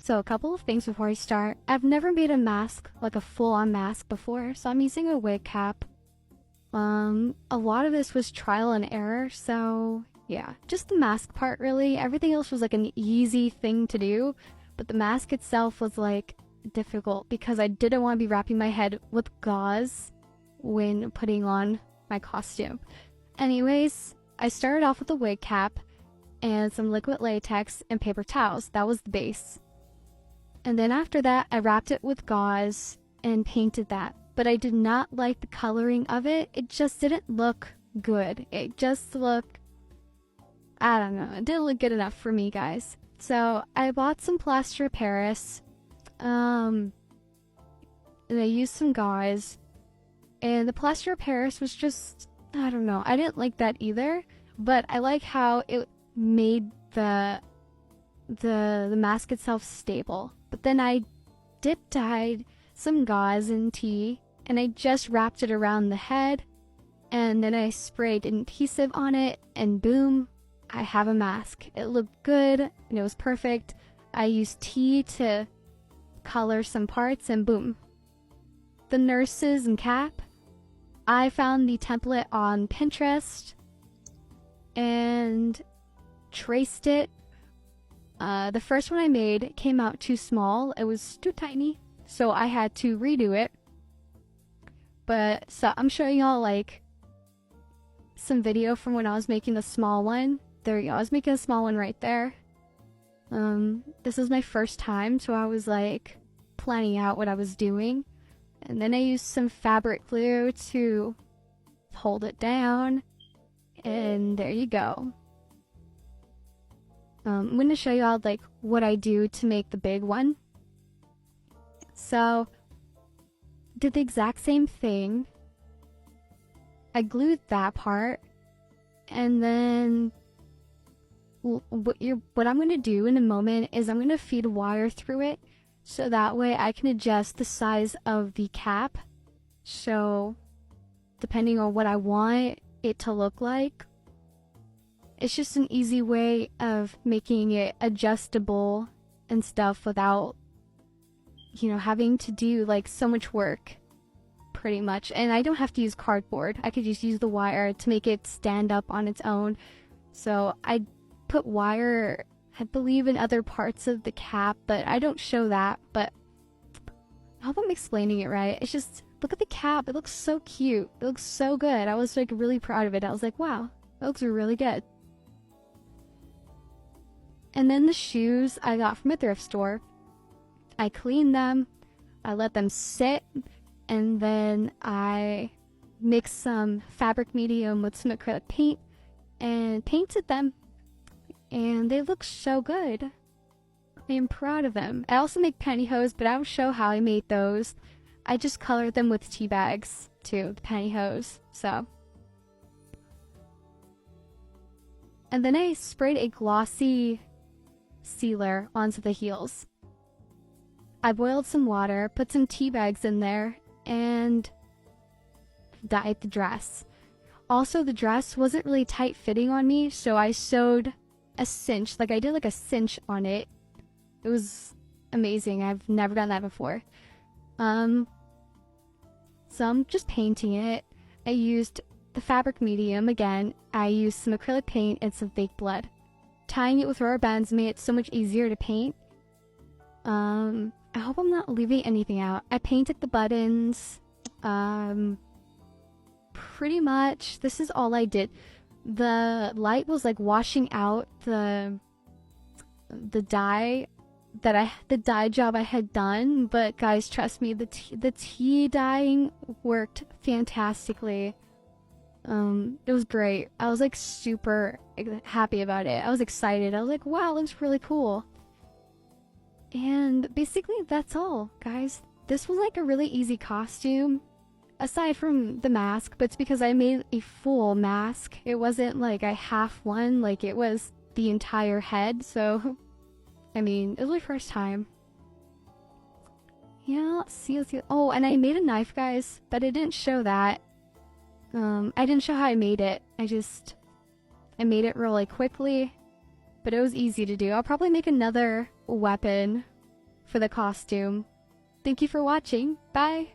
So a couple of things before I start. I've never made a mask, like a full-on mask before, so I'm using a wig cap. A lot of this was trial and error, so yeah, just the mask part really. Everything else was like an easy thing to do, but the mask itself was like difficult because I didn't want to be wrapping my head with gauze when putting on my costume. Anyways, I started off with a wig cap and some liquid latex and paper towels. That was the base. And then after that, I wrapped it with gauze and painted that. But I did not like the coloring of it. It just didn't look good. It just looked, I don't know, it didn't look good enough for me, guys. So I bought some plaster of Paris, and I used some gauze, and the plaster of Paris was just, I don't know, I didn't like that either, but I like how it made the mask itself stable. But then I dip-dyed some gauze in tea, and I just wrapped it around the head, and then I sprayed an adhesive on it, and boom, I have a mask. It looked good, and it was perfect. I used tea to color some parts, and boom. The nurses and cap, I found the template on Pinterest, and traced it. The first one I made came out too small. It was too tiny, so I had to redo it. But so I'm showing y'all like some video from when I was making the small one. There you go. I was making a small one right there. This was my first time, so I was like planning out what I was doing. And then I used some fabric glue to hold it down. And there you go. I'm going to show y'all like what I do to make the big one. So, did the exact same thing. I glued that part, and then what I'm going to do in a moment is I'm going to feed wire through it, so that way I can adjust the size of the cap, so depending on what I want it to look like. It's just an easy way of making it adjustable and stuff without, you know, having to do like so much work, pretty much. And I don't have to use cardboard. I could just use the wire to make it stand up on its own. So I put wire, I believe, in other parts of the cap, but I don't show that. But I hope I'm explaining it right. It's just, look at the cap. It looks so cute. It looks so good. I was like really proud of it. I was like, wow, it looks really good. And then the shoes I got from a thrift store. I cleaned them, I let them sit, and then I mixed some fabric medium with some acrylic paint and painted them. And they look so good. I am proud of them. I also make pantyhose, but I don't show how I made those. I just colored them with tea bags too, the pantyhose. So. And then I sprayed a glossy sealer onto the heels. I boiled some water, put some tea bags in there, and dyed the dress. Also, the dress wasn't really tight fitting on me, so I sewed a cinch, like I did like a cinch on it. It was amazing. I've never done that before. So I'm just painting it. I used the fabric medium again. I used some acrylic paint and some fake blood. Tying it with rubber bands made it so much easier to paint. I hope I'm not leaving anything out. I painted the buttons. Pretty much, this is all I did. The light was like washing out the dye the dye job I had done, but guys, trust me, the tea dyeing worked fantastically. It was great. I was like super happy about it. I was excited. I was like, wow, looks really cool. And basically that's all, guys. This was like a really easy costume, aside from the mask, but it's because I made a full mask. It wasn't like a half one, like it was the entire head, so I mean, it was my first time. Yeah, let's see. Oh, and I made a knife, guys, but I didn't show that. I didn't show how I made it. I made it really quickly, but it was easy to do. I'll probably make another weapon for the costume. Thank you for watching. Bye!